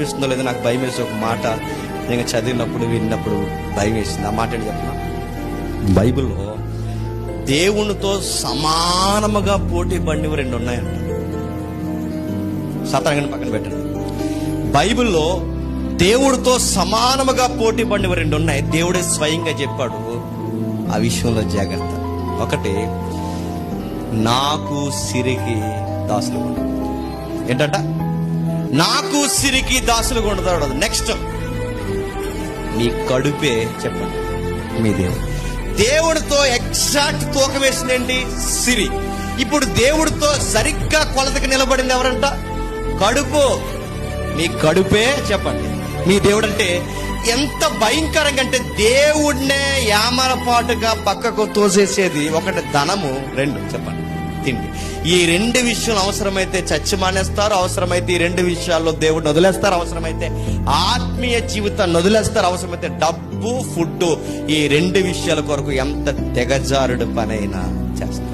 అనిపిస్తుందో లేదో నాకు భయం వేసి ఒక మాట నేను చదివినప్పుడు విన్నప్పుడు భయం వేసింది. ఆ మాట ఏంటి చెప్పిన, బైబిల్లో దేవునితో సమానముగా పోటీ పడినవి 2 ఉన్నాయంట. సాతాను పక్కన పెట్టండి. బైబిల్లో దేవుడితో సమానముగా పోటీ పడినవి 2 ఉన్నాయి. దేవుడే స్వయంగా చెప్పాడు. ఆ విషయంలో జాగ్రత్త. ఒకటి, నాకు సిరికి దాసులు ఉండదు. ఏంటంట? నాకు సిరికి దాసులు ఉండదు. నెక్స్ట్, మీ కడుపే చెప్పండి మీ దేవుడు. దేవుడితో ఎగ్జాక్ట్ తూకం వేసిందేంటి? సిరి. ఇప్పుడు దేవుడితో సరిగ్గా కొలతకి నిలబడింది ఎవరంట? కడుపు. మీ కడుపే చెప్పండి మీ దేవుడు. అంటే ఎంత భయంకరంగా అంటే దేవుడినే యామరపాటుగా పక్కకు తోసేసేది. ఒకటి ధనము, 2 చెప్పండి తిండి. ఈ 2 విషయాలు అవసరమైతే చచ్చి మానేస్తారు, అవసరమైతే ఈ 2 విషయాల్లో దేవుడిని వదిలేస్తారు, అవసరమైతే ఆత్మీయ జీవితాన్ని వదిలేస్తారు, అవసరమైతే డబ్బు, ఫుడ్, ఈ 2 విషయాల కొరకు ఎంత తెగజారుడు పనైనా చేస్తారు.